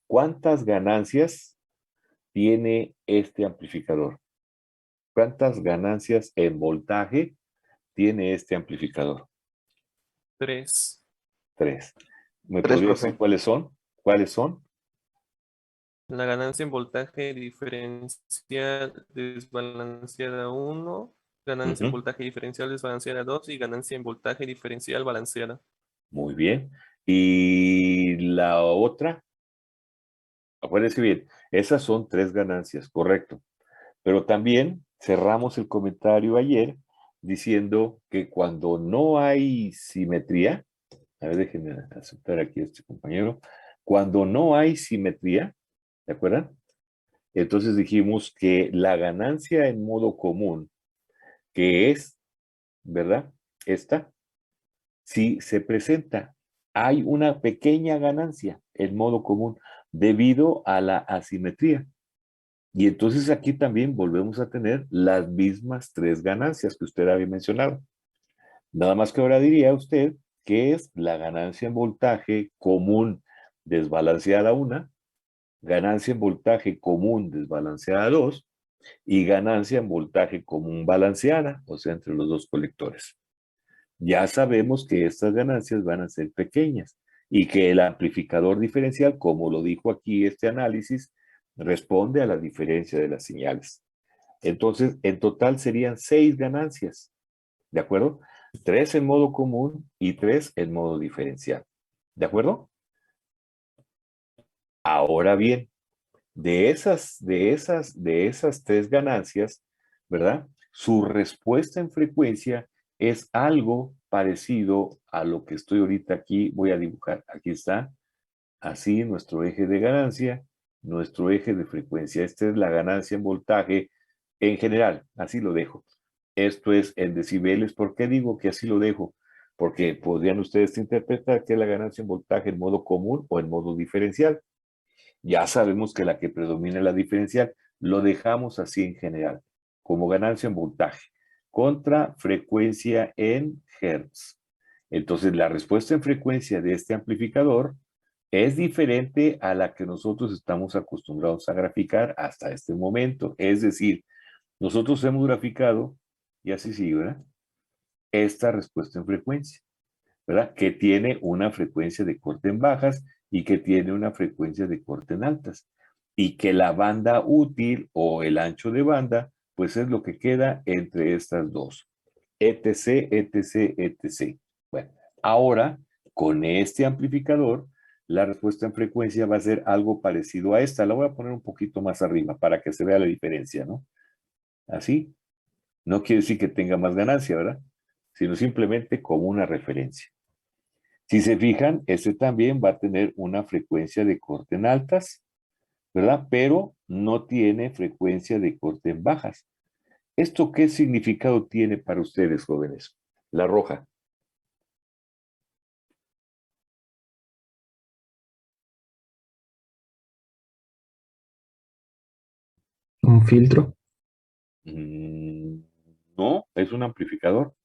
¿Cuántas ganancias tiene este amplificador? ¿Cuántas ganancias en voltaje tiene este amplificador? 3. 3. ¿Me Tres, podría decir profe. cuáles son? ¿Cuáles son? La ganancia en voltaje diferencial desbalanceada 1, ganancia en Ujú. voltaje diferencial desbalanceada 2 y ganancia en voltaje diferencial balanceada. Muy bien. Y la otra, acuérdense bien, esas son 3 ganancias, correcto. Pero también cerramos el comentario ayer diciendo que cuando no hay simetría, a ver, déjenme aceptar aquí a este compañero, cuando no hay simetría, ¿de acuerdo? Entonces dijimos que la ganancia en modo común, que es, ¿verdad? Esta, si se presenta, hay una pequeña ganancia en modo común debido a la asimetría. Y entonces aquí también volvemos a tener las mismas 3 ganancias que usted había mencionado. Nada más que ahora diría usted que es la ganancia en voltaje común desbalanceada 1, ganancia en voltaje común desbalanceada 2 y ganancia en voltaje común balanceada, o sea, entre los dos colectores. Ya sabemos que estas ganancias van a ser pequeñas y que el amplificador diferencial, como lo dijo aquí este análisis, responde a la diferencia de las señales. Entonces, en total serían 6 ganancias, ¿de acuerdo? 3 en modo común y 3 en modo diferencial, ¿de acuerdo? Ahora bien, de esas 3 ganancias, ¿verdad? Su respuesta en frecuencia es algo parecido a lo que estoy ahorita aquí, voy a dibujar. Aquí está, así nuestro eje de ganancia, nuestro eje de frecuencia. Esta es la ganancia en voltaje en general, así lo dejo. Esto es en decibeles. ¿Por qué digo que así lo dejo? Porque podrían ustedes interpretar que es la ganancia en voltaje en modo común o en modo diferencial. Ya sabemos que la que predomina es la diferencial. Lo dejamos así en general, como ganancia en voltaje, contra frecuencia en hertz. Entonces, la respuesta en frecuencia de este amplificador es diferente a la que nosotros estamos acostumbrados a graficar hasta este momento. Es decir, nosotros hemos graficado, y así sigue, ¿verdad? Esta respuesta en frecuencia, ¿verdad? Que tiene una frecuencia de corte en bajas y que tiene una frecuencia de corte en altas. Y que la banda útil o el ancho de banda, pues es lo que queda entre estas dos. etc, etc, etc. Bueno, ahora con este amplificador, la respuesta en frecuencia va a ser algo parecido a esta. La voy a poner un poquito más arriba para que se vea la diferencia, ¿no? Así. No quiere decir que tenga más ganancia, ¿verdad? Sino simplemente como una referencia. Si se fijan, este también va a tener una frecuencia de corte en altas, ¿verdad? Pero no tiene frecuencia de corte en bajas. ¿Esto qué significado tiene para ustedes, jóvenes? La roja. Un filtro. Mm, no, es un amplificador.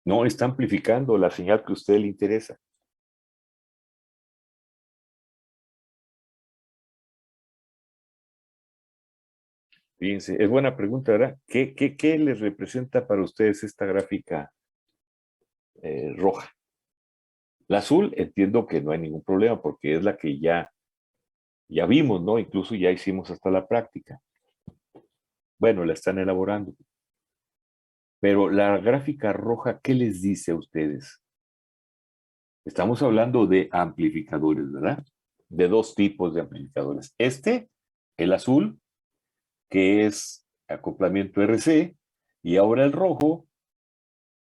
No, está amplificando la señal que a usted le interesa. Fíjense, es buena pregunta, ¿verdad? ¿Qué les representa para ustedes esta gráfica roja? La azul entiendo que no hay ningún problema porque es la que ya vimos, ¿no? Incluso ya hicimos hasta la práctica. Bueno, la están elaborando. Pero la gráfica roja, ¿qué les dice a ustedes? Estamos hablando de amplificadores, ¿verdad? De 2 tipos de amplificadores. El azul, que es acoplamiento RC, y ahora el rojo,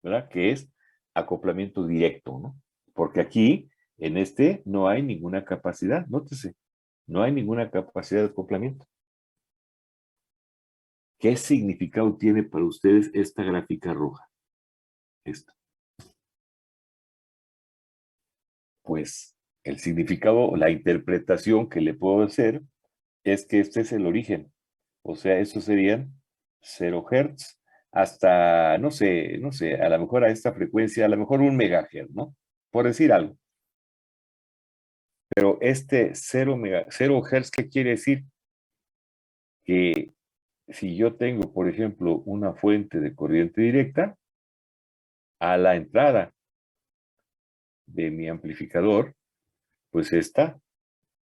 ¿verdad? Que es acoplamiento directo, ¿no? Porque aquí, en no hay ninguna capacidad, nótese, no hay ninguna capacidad de acoplamiento. ¿Qué significado tiene para ustedes esta gráfica roja? Esta. Pues el significado, la interpretación que le puedo hacer es que este es el origen. O sea, estos serían 0 Hz hasta, no sé, a lo mejor a esta frecuencia, a lo mejor 1 MHz, ¿no? Por decir algo. Pero este 0 Hz, ¿qué quiere decir? Que si yo tengo, por ejemplo, una fuente de corriente directa, a la entrada de mi amplificador, pues esta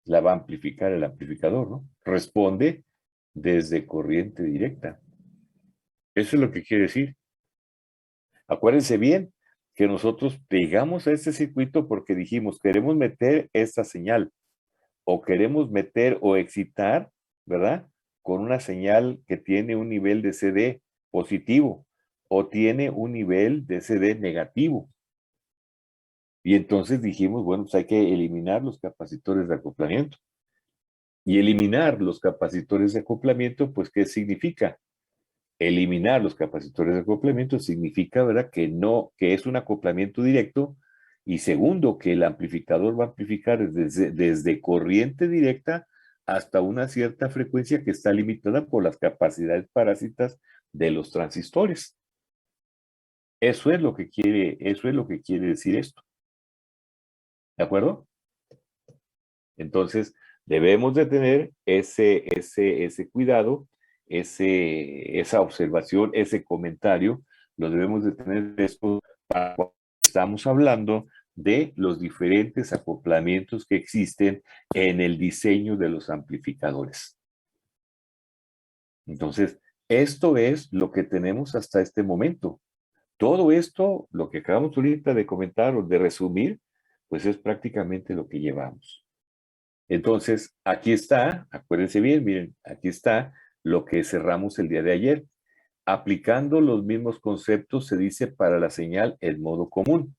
la va a amplificar el amplificador, ¿no? Responde desde corriente directa. Eso es lo que quiere decir. Acuérdense bien que nosotros pegamos a este circuito porque dijimos, queremos meter esta señal o queremos meter o excitar, ¿verdad? Con una señal que tiene un nivel de CD positivo o tiene un nivel de CD negativo. Y entonces dijimos, bueno, pues hay que eliminar los capacitores de acoplamiento. Y eliminar los capacitores de acoplamiento, pues, ¿qué significa? Eliminar los capacitores de acoplamiento significa, ¿verdad?, que no, que es un acoplamiento directo. Y segundo, que el amplificador va a amplificar desde corriente directa hasta una cierta frecuencia que está limitada por las capacidades parásitas de los transistores. Eso es lo que quiere decir esto. ¿De acuerdo? Entonces, debemos de tener ese cuidado, esa observación, ese comentario, lo debemos de tener esto para cuando estamos hablando de los diferentes acoplamientos que existen en el diseño de los amplificadores. Entonces, esto es lo que tenemos hasta este momento. Todo esto, lo que acabamos ahorita de comentar o de resumir, pues es prácticamente lo que llevamos. Entonces, aquí está, acuérdense bien, miren, aquí está lo que cerramos el día de ayer. Aplicando los mismos conceptos se dice para la señal en modo común.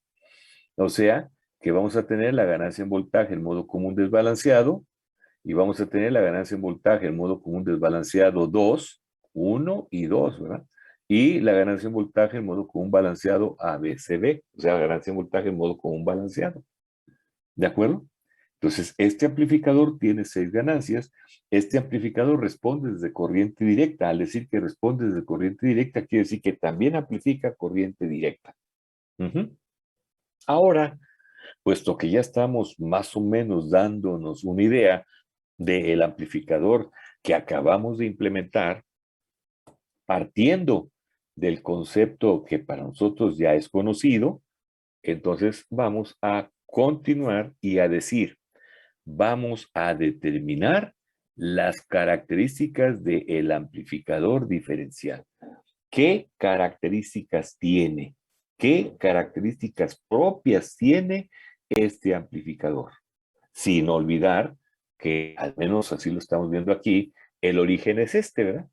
O sea, que vamos a tener la ganancia en voltaje en modo común desbalanceado y vamos a tener la ganancia en voltaje en modo común desbalanceado 2, 1 y 2, ¿verdad? Y la ganancia en voltaje en modo común balanceado ABCB, o sea, la ganancia en voltaje en modo común balanceado. ¿De acuerdo? Entonces, este amplificador tiene 6 ganancias. Este amplificador responde desde corriente directa. Al decir que responde desde corriente directa, quiere decir que también amplifica corriente directa. Ahora, puesto que ya estamos más o menos dándonos una idea del amplificador que acabamos de implementar, partiendo del concepto que para nosotros ya es conocido, entonces vamos a continuar y a decir, vamos a determinar las características del amplificador diferencial. ¿Qué características tiene? ¿Qué características propias tiene este amplificador? Sin olvidar que, al menos así lo estamos viendo aquí, el origen es este, ¿verdad?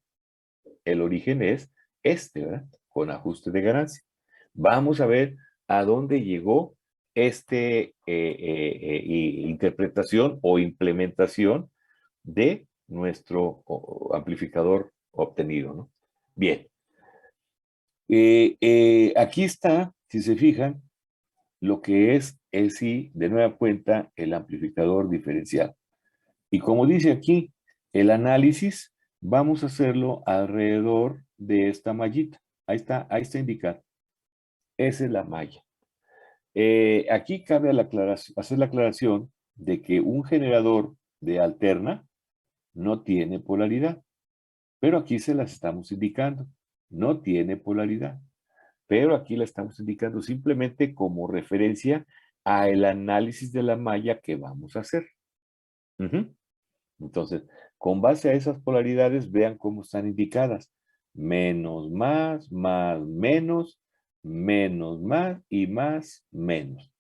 El origen es este, ¿verdad? Con ajuste de ganancia. Vamos a ver a dónde llegó interpretación o implementación de nuestro amplificador obtenido, ¿no? Bien. Aquí está, si se fijan, lo que es sí, de nueva cuenta, el amplificador diferencial. Y como dice aquí, el análisis vamos a hacerlo alrededor de esta mallita. Ahí está indicado. Esa es la malla. Aquí cabe hacer la aclaración de que un generador de alterna no tiene polaridad, pero aquí se las estamos indicando. No tiene polaridad, pero aquí la estamos indicando simplemente como referencia al análisis de la malla que vamos a hacer. Entonces, con base a esas polaridades, vean cómo están indicadas. Menos, más, menos, menos, más y más, menos.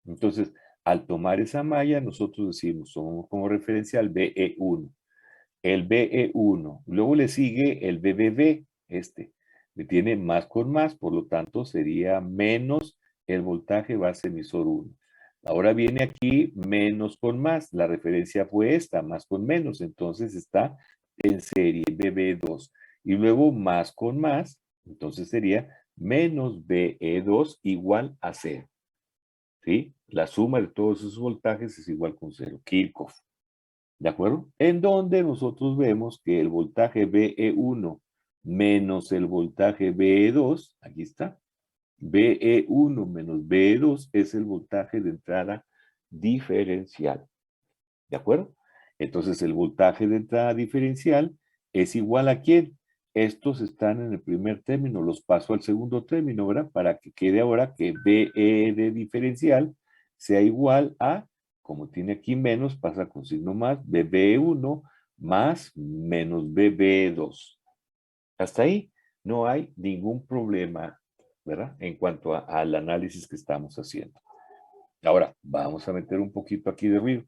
Entonces, al tomar esa malla, nosotros decimos, tomamos como referencia al BE1. El BE1. Luego le sigue el BBB, que tiene más con más, por lo tanto, sería menos el voltaje base emisor 1. Ahora viene aquí menos con más, la referencia fue esta, más con menos, entonces está en serie BB2. Y luego más con más, entonces sería menos BE2 igual a 0. ¿Sí? La suma de todos esos voltajes es igual con 0, Kirchhoff. ¿De acuerdo? En donde nosotros vemos que el voltaje BE1 menos el voltaje BE2, aquí está, BE1 menos BE2 es el voltaje de entrada diferencial. ¿De acuerdo? Entonces el voltaje de entrada diferencial es igual a ¿quién? Estos están en el primer término, los paso al segundo término, ¿verdad? Para que quede ahora que BE de diferencial sea igual a, como tiene aquí menos, pasa con signo más, BB1 más menos BB2. Hasta ahí no hay ningún problema, ¿verdad? En cuanto al análisis que estamos haciendo. Ahora, vamos a meter un poquito aquí de ruido.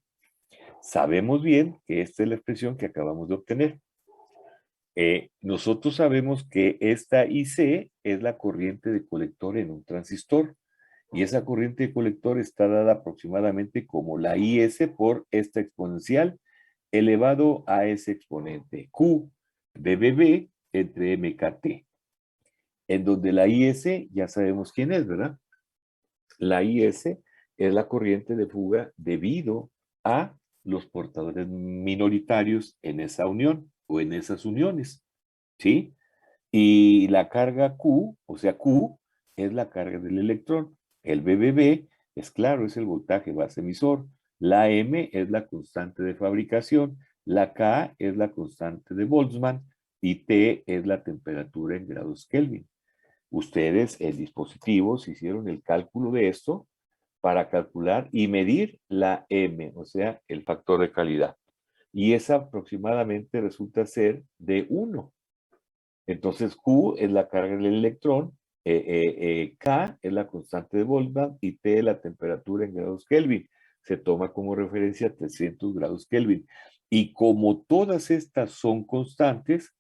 Sabemos bien que esta es la expresión que acabamos de obtener. Nosotros sabemos que esta IC es la corriente de colector en un transistor. Y esa corriente de colector está dada aproximadamente como la IS por esta exponencial elevado a ese exponente Q de BB entre MKT. En donde la IS ya sabemos quién es, ¿verdad? La IS es la corriente de fuga debido a los portadores minoritarios en esa unión o en esas uniones, ¿sí? Y la carga Q, o sea, Q es la carga del electrón. El BBB es claro, es el voltaje base emisor. La M es la constante de fabricación. La K es la constante de Boltzmann y T es la temperatura en grados Kelvin. Ustedes en dispositivos hicieron el cálculo de esto para calcular y medir la M, o sea, el factor de calidad. Y esa aproximadamente resulta ser de 1. Entonces Q es la carga del electrón, K es la constante de Boltzmann y T es la temperatura en grados Kelvin. Se toma como referencia 300 grados Kelvin. Y como todas estas son constantes,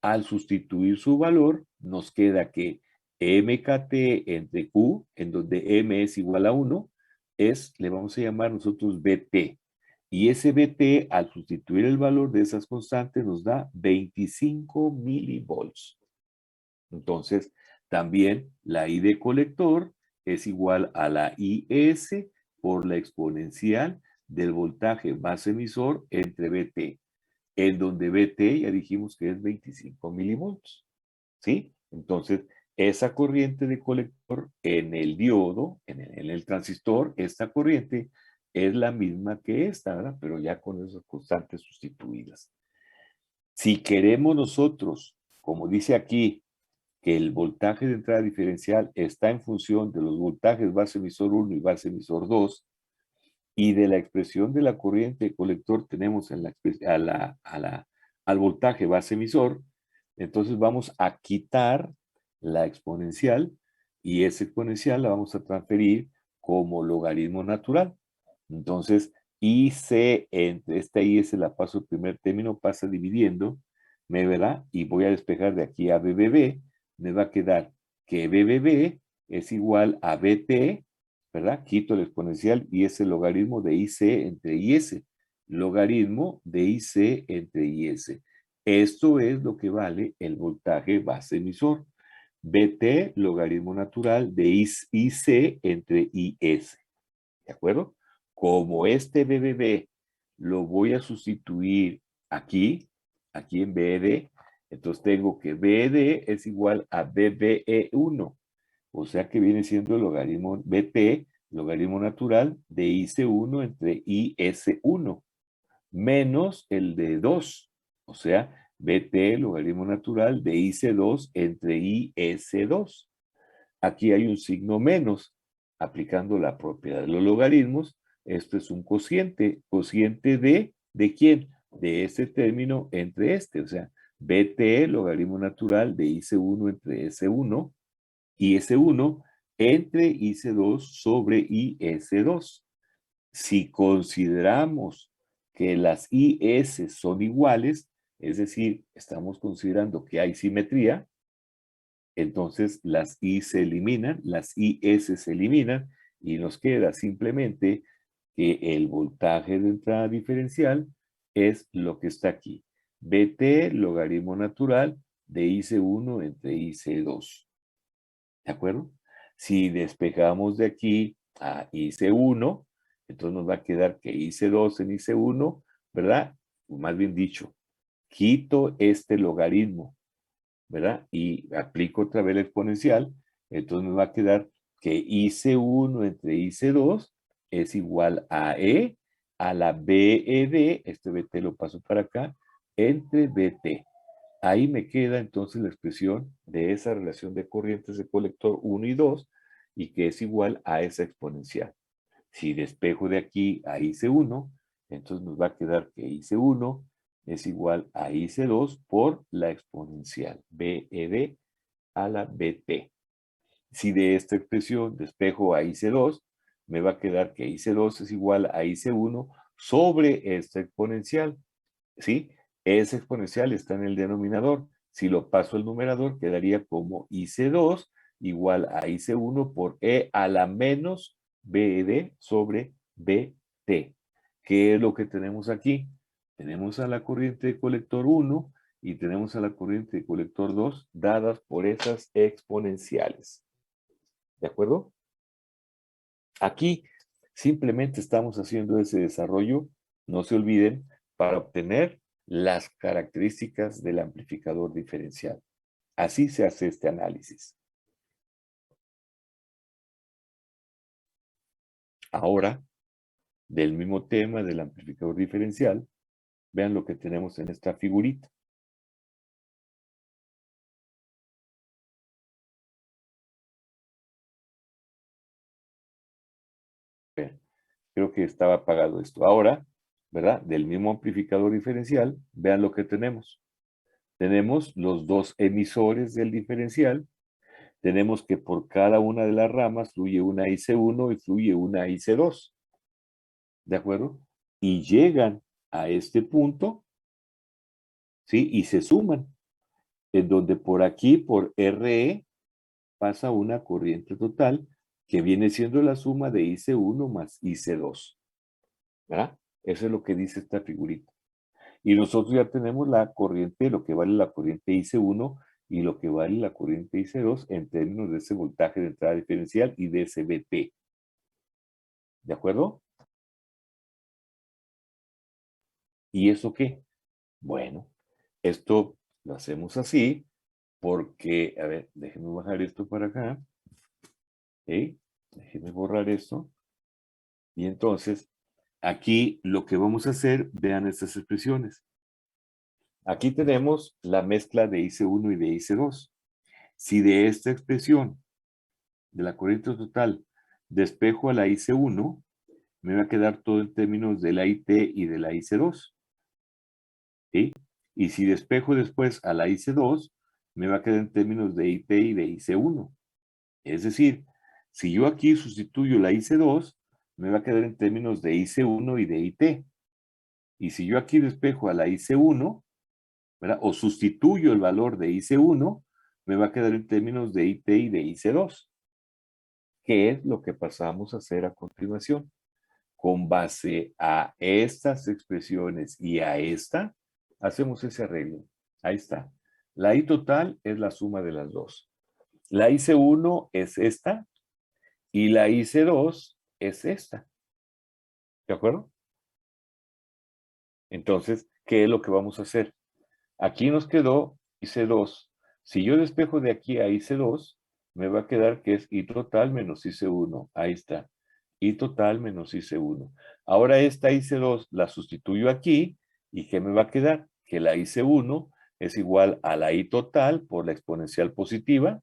al sustituir su valor, nos queda que MKT entre Q, en donde M es igual a 1, le vamos a llamar nosotros BT. Y ese BT, al sustituir el valor de esas constantes, nos da 25 milivolts. Entonces, también la I de colector es igual a la IS por la exponencial del voltaje base emisor entre BT, en donde BT ya dijimos que es 25 milivolts. ¿Sí? Entonces, esa corriente de colector en el diodo, en el transistor, esta corriente es la misma que esta, ¿verdad? Pero ya con esas constantes sustituidas. Si queremos nosotros, como dice aquí, que el voltaje de entrada diferencial está en función de los voltajes base emisor 1 y base emisor 2, y de la expresión de la corriente de colector tenemos en al voltaje base emisor, entonces vamos a quitar la exponencial y esa exponencial la vamos a transferir como logaritmo natural. Entonces, IC entre esta IS la paso el primer término, pasa dividiendo, me verá, y voy a despejar de aquí a BBB, me va a quedar que BBB es igual a BT, ¿verdad? Quito el exponencial y es el logaritmo de IC entre IS. Logaritmo de IC entre IS. Esto es lo que vale el voltaje base emisor. BT, logaritmo natural de IC entre IS. ¿De acuerdo? Como este BBB lo voy a sustituir aquí en BD, entonces tengo que BD es igual a BBE1. O sea que viene siendo el logaritmo BT, logaritmo natural de IC1 entre IS1, menos el de 2. O sea, BT, logaritmo natural de IC2 entre IS2. Aquí hay un signo menos, aplicando la propiedad de los logaritmos. Esto es un cociente. ¿Cociente de quién? De este término entre este. O sea, BT, logaritmo natural de IC1 entre S1, y S1 entre IC2 sobre IS2. Si consideramos que las IS son iguales, es decir, estamos considerando que hay simetría, entonces las I se eliminan, las IS se eliminan y nos queda simplemente que el voltaje de entrada diferencial es lo que está aquí. BT, logaritmo natural de IC1 entre IC2. ¿De acuerdo? Si despejamos de aquí a IC1, entonces nos va a quedar que IC2 en IC1, ¿verdad? Más bien dicho, quito este logaritmo, ¿verdad? Y aplico otra vez la exponencial, entonces me va a quedar que IC1 entre IC2 es igual a E a la BED, este BT lo paso para acá, entre BT. Ahí me queda entonces la expresión de esa relación de corrientes de colector 1 y 2 y que es igual a esa exponencial. Si despejo de aquí a IC1, entonces nos va a quedar que IC1 es igual a IC2 por la exponencial BED a la BT. Si de esta expresión despejo a IC2, me va a quedar que IC2 es igual a IC1 sobre esta exponencial. ¿Sí? Esa exponencial está en el denominador. Si lo paso al numerador, quedaría como IC2 igual a IC1 por E a la menos BED sobre BT. ¿Qué es lo que tenemos aquí? Tenemos a la corriente de colector 1 y tenemos a la corriente de colector 2 dadas por esas exponenciales. ¿De acuerdo? Aquí simplemente estamos haciendo ese desarrollo, no se olviden, para obtener las características del amplificador diferencial. Así se hace este análisis. Ahora, del mismo tema del amplificador diferencial, vean lo que tenemos en esta figurita. Vean, creo que estaba apagado esto. Ahora, ¿verdad? Del mismo amplificador diferencial, vean lo que tenemos. Tenemos los dos emisores del diferencial. Tenemos que por cada una de las ramas fluye una IC1 y fluye una IC2. ¿De acuerdo? Y llegan a este punto, ¿sí? Y se suman, en donde por aquí, por RE, pasa una corriente total que viene siendo la suma de IC1 más IC2. ¿Verdad? Eso es lo que dice esta figurita. Y nosotros ya tenemos la corriente, lo que vale la corriente IC1 y lo que vale la corriente IC2 en términos de ese voltaje de entrada diferencial y de ese BT. ¿De acuerdo? ¿Y eso qué? Bueno, esto lo hacemos así porque, a ver, déjenme bajar esto para acá. ¿Ok? Déjenme borrar esto. Y entonces, aquí lo que vamos a hacer, vean estas expresiones. Aquí tenemos la mezcla de IC1 y de IC2. Si de esta expresión de la corriente total despejo a la IC1, me va a quedar todo en términos de la IT y de la IC2. ¿Sí? Y si despejo después a la IC2, me va a quedar en términos de IT y de IC1. Es decir, si yo aquí sustituyo la IC2, me va a quedar en términos de IC1 y de IT. Y si yo aquí despejo a la IC1, ¿verdad? O sustituyo el valor de IC1, me va a quedar en términos de IT y de IC2. ¿Qué es lo que pasamos a hacer a continuación? Con base a estas expresiones y a esta, hacemos ese arreglo. Ahí está. La I total es la suma de las dos. La IC1 es esta y la IC2 es esta. ¿De acuerdo? Entonces, ¿qué es lo que vamos a hacer? Aquí nos quedó IC2. Si yo despejo de aquí a IC2, me va a quedar que es I total menos IC1. Ahí está. I total menos IC1. Ahora esta IC2 la sustituyo aquí. ¿Y qué me va a quedar? Que la IC1 es igual a la I total por la exponencial positiva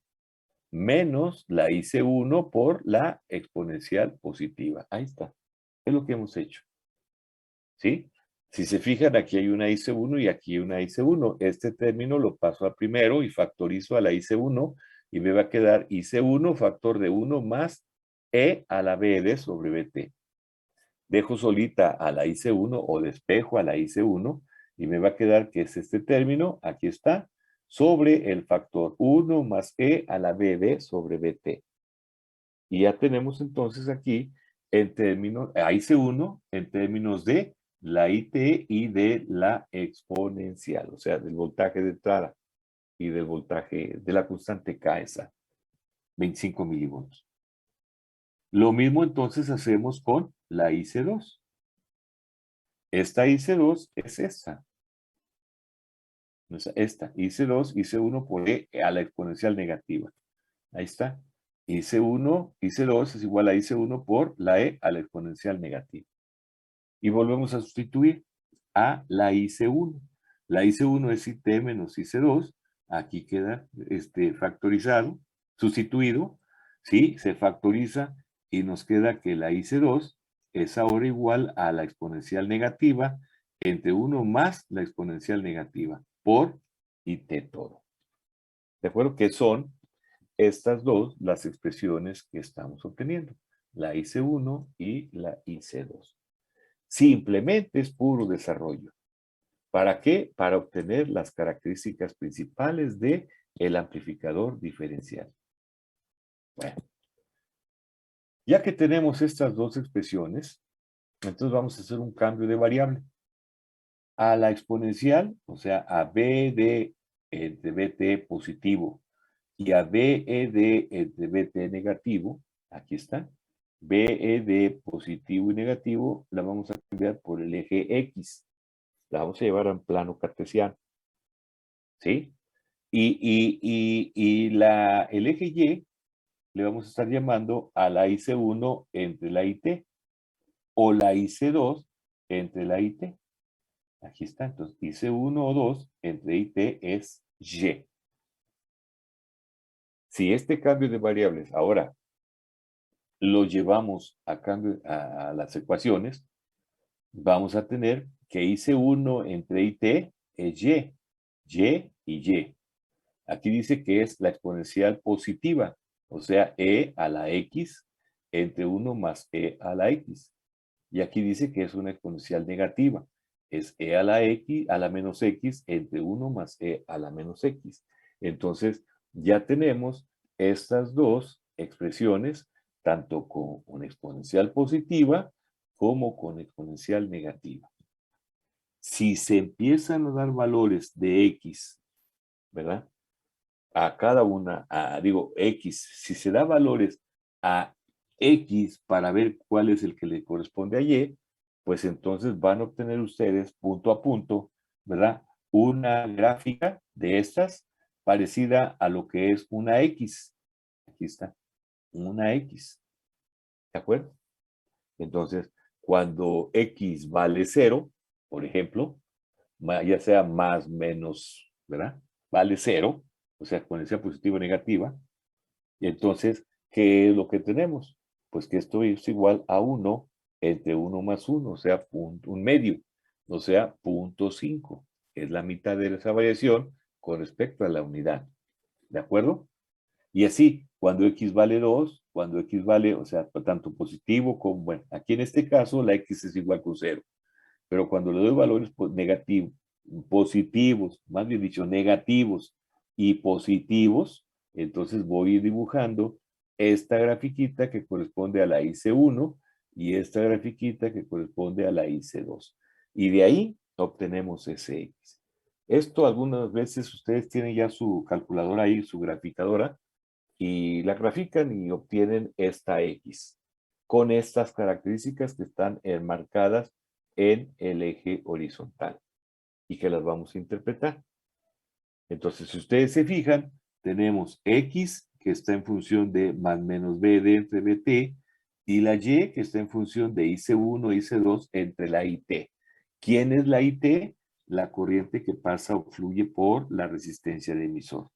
menos la IC1 por la exponencial positiva. Ahí está. Es lo que hemos hecho. ¿Sí? Si se fijan, aquí hay una IC1 y aquí una IC1. Este término lo paso a primero y factorizo a la IC1 y me va a quedar IC1 factor de 1 más E a la BD sobre BT. Dejo solita a la IC1 o despejo a la IC1 y me va a quedar que es este término, aquí está, sobre el factor 1 más E a la BD sobre BT. Y ya tenemos entonces aquí en términos, a IC1 en términos de la IT y de la exponencial, o sea, del voltaje de entrada y del voltaje de la constante K esa, 25 milivolts. Lo mismo entonces hacemos con la IC2. Esta IC2 es esta. Esta, IC2, IC1 por E a la exponencial negativa. Ahí está. IC1, IC2 es igual a IC1 por la E a la exponencial negativa. Y volvemos a sustituir a la IC1. La IC1 es IT menos IC2. Aquí queda factorizado, sustituido. ¿Sí? Se factoriza y nos queda que la IC2 es ahora igual a la exponencial negativa entre 1 más la exponencial negativa por IT todo. ¿De acuerdo? Que son estas dos las expresiones que estamos obteniendo. La IC1 y la IC2. Simplemente es puro desarrollo. ¿Para qué? Para obtener las características principales de el amplificador diferencial. Bueno, ya que tenemos estas dos expresiones, entonces vamos a hacer un cambio de variable. A la exponencial, o sea, a BD entre BT positivo y a BED entre BT negativo, aquí está, BED positivo y negativo, la vamos a cambiar por el eje X. La vamos a llevar en plano cartesiano. ¿Sí? Y el eje Y le vamos a estar llamando a la IC1 entre la IT o la IC2 entre la IT. Aquí está, entonces IC1 o 2 entre IT es Y. Si este cambio de variables ahora lo llevamos a las ecuaciones, vamos a tener que IC1 entre IT es Y, Y y Y. Aquí dice que es la exponencial positiva, o sea, E a la X entre 1 más E a la X. Y aquí dice que es una exponencial negativa, es E a la X a la menos X entre 1 más E a la menos X. Entonces, ya tenemos estas dos expresiones, tanto con una exponencial positiva como con exponencial negativa. Si se empiezan a dar valores de X, ¿verdad? A cada una, X, si se da valores a X para ver cuál es el que le corresponde a Y, pues entonces van a obtener ustedes punto a punto, ¿verdad? Una gráfica de estas parecida a lo que es una X. Aquí está, una X. ¿De acuerdo? Entonces, cuando X vale 0, por ejemplo, ya sea más, menos, ¿verdad? Vale 0, o sea, exponencial positiva o negativa. Y entonces, ¿qué es lo que tenemos? Pues que esto es igual a 1 entre 1 más 1, o sea, un medio, o sea, 0.5. Es la mitad de esa variación con respecto a la unidad. ¿De acuerdo? Y así, cuando X vale 2, cuando X vale, o sea, tanto positivo como, bueno, aquí en este caso la X es igual con 0. Pero cuando le doy valores negativos, positivos, más bien dicho, negativos y positivos, entonces voy a ir dibujando esta grafiquita que corresponde a la IC1 y esta grafiquita que corresponde a la IC2. Y de ahí obtenemos ese X. Esto algunas veces ustedes tienen ya su calculadora ahí, su graficadora, y la grafican y obtienen esta X con estas características que están enmarcadas en el eje horizontal y que las vamos a interpretar. Entonces, si ustedes se fijan, tenemos X que está en función de más menos BD entre BT y la Y que está en función de IC1 y IC2 entre la IT. ¿Quién es la IT? La corriente que pasa o fluye por la resistencia de emisor.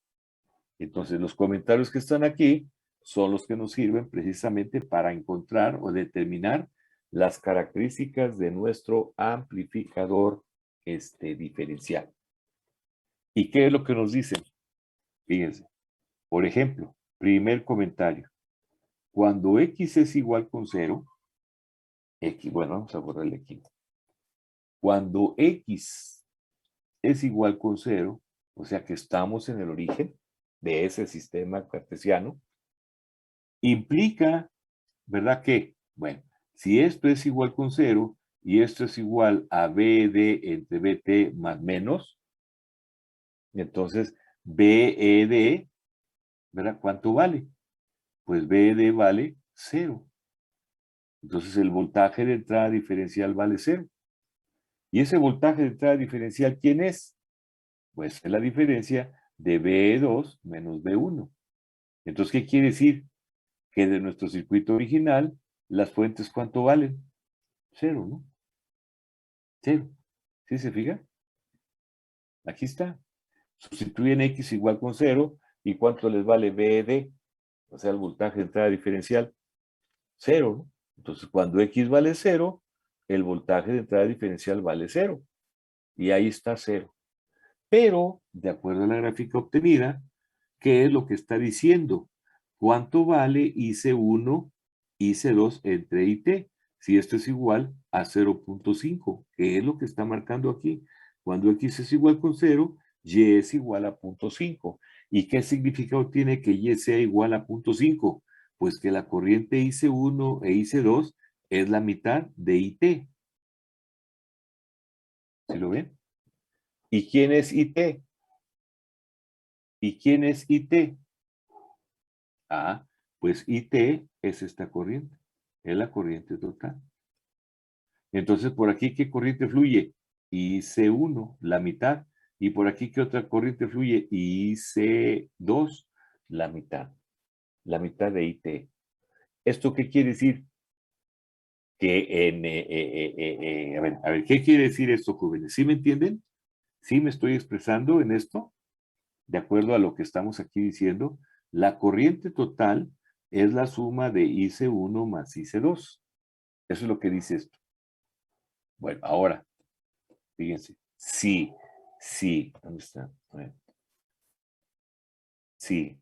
Entonces, los comentarios que están aquí son los que nos sirven precisamente para encontrar o determinar las características de nuestro amplificador diferencial. ¿Y qué es lo que nos dicen? Fíjense. Por ejemplo, primer comentario. Cuando X es igual con 0, X, bueno, vamos a borrarle aquí. Cuando X es igual con 0, o sea que estamos en el origen de ese sistema cartesiano, implica, ¿verdad que? Bueno, si esto es igual con 0 y esto es igual a BD entre BT más menos, entonces BED, ¿verdad? ¿Cuánto vale? Pues BED vale 0. Entonces el voltaje de entrada diferencial vale 0. ¿Y ese voltaje de entrada diferencial quién es? Pues es la diferencia de BE2 menos B1. Entonces, ¿qué quiere decir? Que de nuestro circuito original, las fuentes ¿cuánto valen? 0, ¿no? Cero. ¿Sí se fija? Aquí está. Sustituyen X igual con 0. ¿Y cuánto les vale BD? O sea, el voltaje de entrada diferencial. 0, ¿no? Entonces, cuando X vale 0, el voltaje de entrada diferencial vale 0. Y ahí está 0. Pero, de acuerdo a la gráfica obtenida, ¿qué es lo que está diciendo? ¿Cuánto vale IC1, IC2 entre IT? Si esto es igual a 0.5, ¿qué es lo que está marcando aquí? Cuando X es igual con 0, Y es igual a 0.5. ¿Y qué significado tiene que Y sea igual a 0.5? Pues que la corriente IC1 e IC2 es la mitad de IT. ¿Sí lo ven? ¿Y quién es IT? ¿Y quién es IT? Ah, pues IT es esta corriente, es la corriente total. Entonces, por aquí, ¿qué corriente fluye? IC1, la mitad. Y por aquí, ¿qué otra corriente fluye? IC2, la mitad de IT. ¿Esto qué quiere decir? Que a ver, ¿qué quiere decir esto, jóvenes? ¿Sí me entienden? ¿Sí me estoy expresando en esto? De acuerdo a lo que estamos aquí diciendo, la corriente total es la suma de IC1 más IC2. Eso es lo que dice esto. Bueno, ahora, fíjense. Sí, ¿dónde está? A ver. Sí,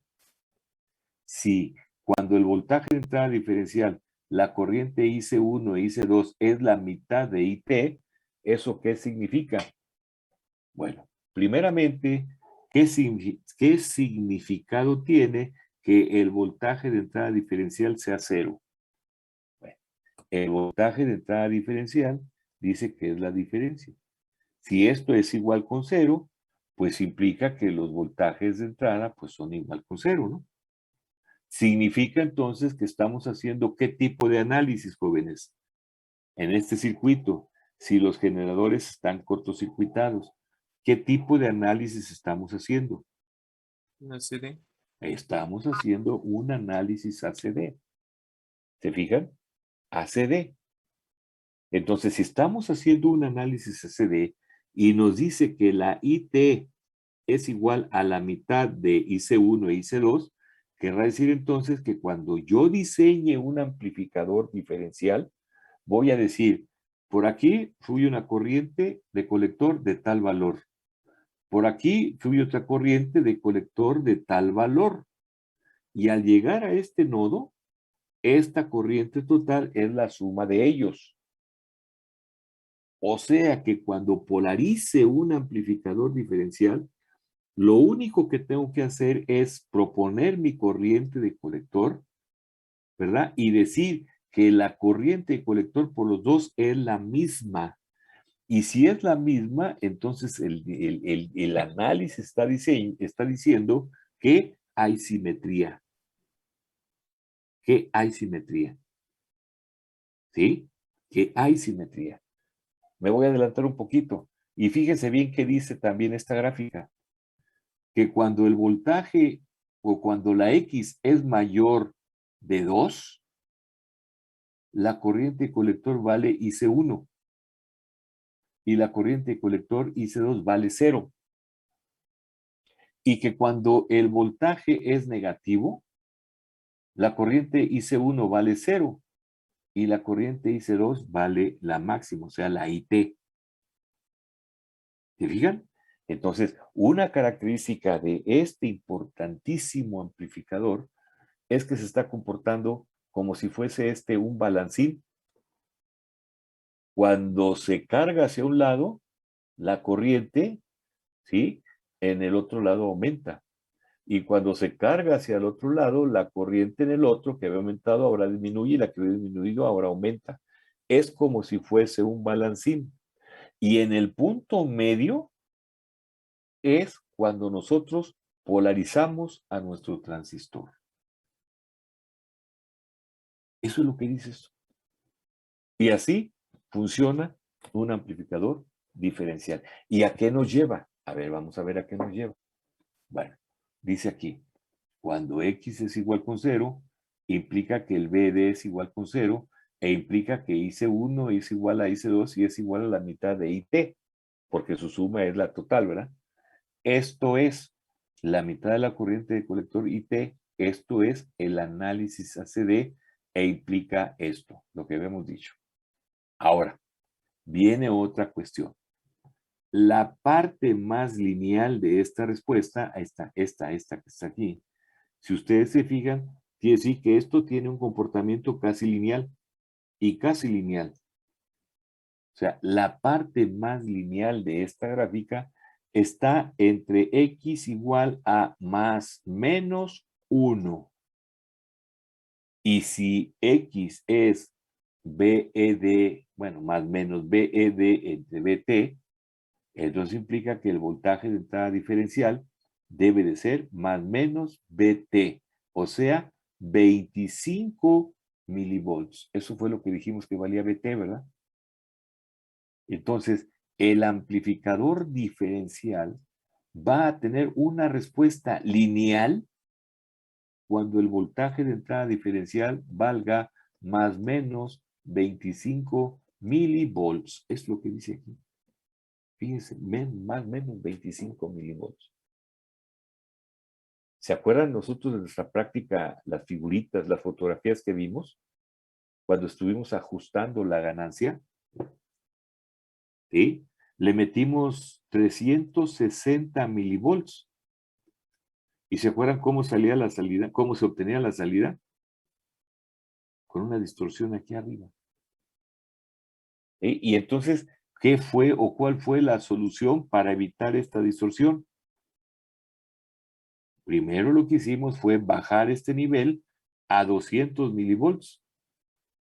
cuando el voltaje de entrada diferencial, la corriente IC1 e IC2 es la mitad de IT, ¿eso qué significa? Bueno, primeramente, ¿qué significado tiene que el voltaje de entrada diferencial sea 0? Bueno, el voltaje de entrada diferencial dice que es la diferencia. Si esto es igual con 0, pues implica que los voltajes de entrada pues son igual con 0, ¿no? Significa entonces que estamos haciendo ¿qué tipo de análisis, jóvenes? En este circuito, si los generadores están cortocircuitados, ¿qué tipo de análisis estamos haciendo? CD. Estamos haciendo un análisis ACD. ¿Se fijan? ACD. Entonces, si estamos haciendo un análisis ACD y nos dice que la IT es igual a la mitad de IC1 e IC2, querrá decir entonces que cuando yo diseñe un amplificador diferencial, voy a decir, por aquí fluye una corriente de colector de tal valor. Por aquí fluye otra corriente de colector de tal valor. Y al llegar a este nodo, esta corriente total es la suma de ellos. O sea que cuando polarice un amplificador diferencial, lo único que tengo que hacer es proponer mi corriente de colector, ¿verdad? Y decir que la corriente de colector por los dos es la misma. Y si es la misma, entonces el análisis está diciendo que hay simetría. Que hay simetría. ¿Sí? Que hay simetría. Me voy a adelantar un poquito. Y fíjense bien qué dice también esta gráfica. Que cuando el voltaje o cuando la X es mayor de 2, la corriente colector vale IC1 y la corriente colector IC2 vale 0. Y que cuando el voltaje es negativo, la corriente IC1 vale 0 y la corriente IC2 vale la máxima, o sea, la IT. ¿Se fijan? Entonces, una característica de este importantísimo amplificador es que se está comportando como si fuese un balancín. Cuando se carga hacia un lado, la corriente, ¿sí? En el otro lado aumenta. Y cuando se carga hacia el otro lado, la corriente en el otro, que había aumentado, ahora disminuye, y la que había disminuido, ahora aumenta. Es como si fuese un balancín. Y en el punto medio es cuando nosotros polarizamos a nuestro transistor. Eso es lo que dice esto. Y así funciona un amplificador diferencial. ¿Y a qué nos lleva? A ver, vamos a ver a qué nos lleva. Bueno, dice aquí, cuando X es igual con 0, implica que el BD es igual con 0 e implica que IC1 es igual a IC2 y es igual a la mitad de IT, porque su suma es la total, ¿verdad? Esto es la mitad de la corriente de colector IT, esto es el análisis ACD e implica esto, lo que habíamos dicho. Ahora, viene otra cuestión. La parte más lineal de esta respuesta, esta que está aquí, si ustedes se fijan, quiere decir que esto tiene un comportamiento casi lineal y casi lineal. O sea, la parte más lineal de esta gráfica está entre x igual a más menos 1. Y si x es BED, bueno, más menos BED entre BT, entonces implica que el voltaje de entrada diferencial debe de ser más menos BT, o sea, 25 milivolts. Eso fue lo que dijimos que valía BT, ¿verdad? Entonces, el amplificador diferencial va a tener una respuesta lineal cuando el voltaje de entrada diferencial valga más menos 25 milivolts. Es lo que dice aquí. Fíjense, más menos 25 milivolts. ¿Se acuerdan nosotros de nuestra práctica, las figuritas, las fotografías que vimos? Cuando estuvimos ajustando la ganancia, ¿sí? Le metimos 360 milivolts. ¿Y se acuerdan cómo salía la salida? ¿Cómo se obtenía la salida? Con una distorsión aquí arriba. ¿Sí? Y entonces, ¿qué fue o cuál fue la solución para evitar esta distorsión? Primero lo que hicimos fue bajar este nivel a 200 milivolts.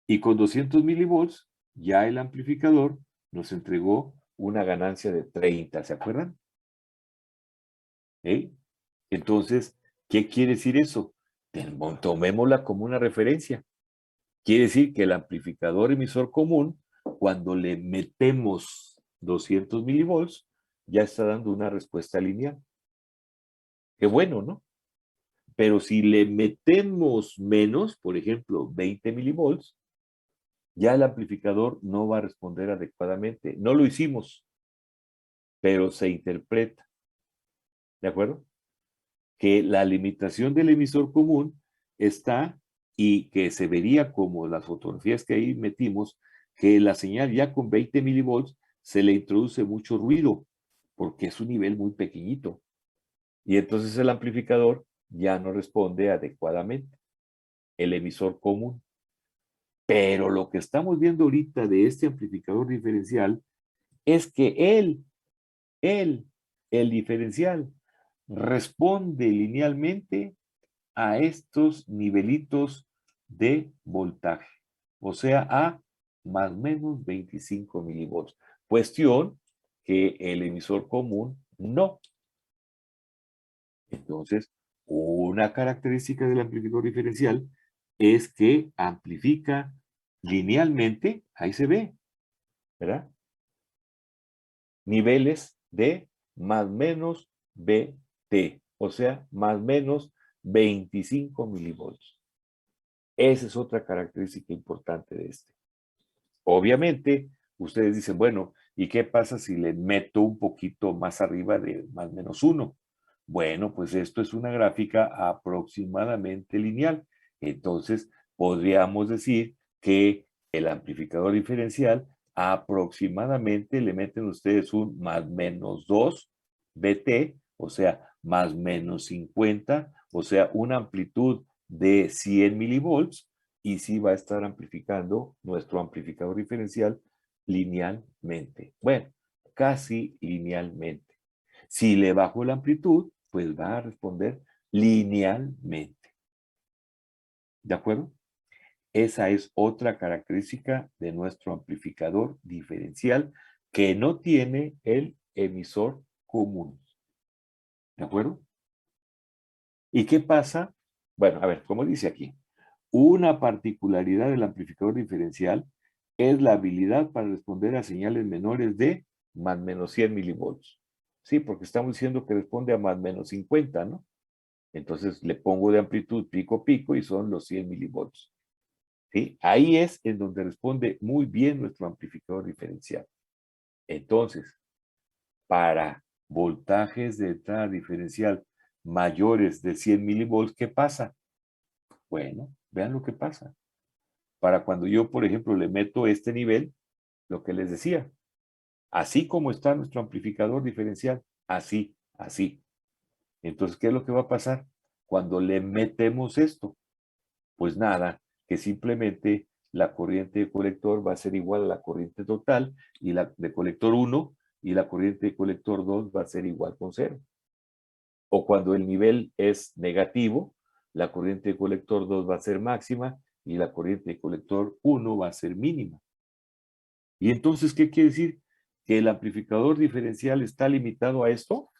Y con 200 milivolts, ya el amplificador nos entregó una ganancia de 30, ¿se acuerdan? ¿Sí? Entonces, ¿qué quiere decir eso? Tomémosla como una referencia. Quiere decir que el amplificador emisor común, cuando le metemos 200 milivolts, ya está dando una respuesta lineal. Qué bueno, ¿no? Pero si le metemos menos, por ejemplo, 20 milivolts, ya el amplificador no va a responder adecuadamente. No lo hicimos, pero se interpreta. ¿De acuerdo? Que la limitación del emisor común está y que se vería como las fotografías que ahí metimos, que la señal ya con 20 milivolts se le introduce mucho ruido porque es un nivel muy pequeñito. Y entonces el amplificador ya no responde adecuadamente, el emisor común. Pero lo que estamos viendo ahorita de este amplificador diferencial es que el diferencial, responde linealmente a estos nivelitos de voltaje, o sea, a más o menos 25 milivolts. Cuestión que el emisor común no. Entonces, una característica del amplificador diferencial es que amplifica linealmente, ahí se ve, ¿verdad? Niveles de más menos BT, o sea, más menos 25 milivolts. Esa es otra característica importante de este. Obviamente, ustedes dicen, bueno, ¿y qué pasa si le meto un poquito más arriba de más menos 1? Bueno, pues esto es una gráfica aproximadamente lineal. Entonces, podríamos decir que el amplificador diferencial aproximadamente le meten ustedes un más menos 2 BT, o sea, más menos 50, o sea, una amplitud de 100 milivolts, y sí va a estar amplificando nuestro amplificador diferencial linealmente. Bueno, casi linealmente. Si le bajo la amplitud, pues va a responder linealmente. ¿De acuerdo? Esa es otra característica de nuestro amplificador diferencial que no tiene el emisor común. ¿De acuerdo? ¿Y qué pasa? Bueno, a ver, como dice aquí, una particularidad del amplificador diferencial es la habilidad para responder a señales menores de más menos 100 milivolts. Sí, porque estamos diciendo que responde a más menos 50, ¿no? Entonces le pongo de amplitud pico pico y son los 100 milivolts. ¿sí? Ahí es en donde responde muy bien nuestro amplificador diferencial. Entonces, para voltajes de entrada diferencial mayores de 100 milivolts, ¿qué pasa? Bueno, vean lo que pasa. Para cuando yo, por ejemplo, le meto este nivel, lo que les decía, así como está nuestro amplificador diferencial, así, así. Entonces, ¿qué es lo que va a pasar? Cuando le metemos esto, pues nada, que simplemente la corriente de colector va a ser igual a la corriente total y la de colector 1 y la corriente de colector 2 va a ser igual con 0. O cuando el nivel es negativo, la corriente de colector 2 va a ser máxima y la corriente de colector 1 va a ser mínima. ¿Y entonces qué quiere decir? ¿Que el amplificador diferencial está limitado a esto?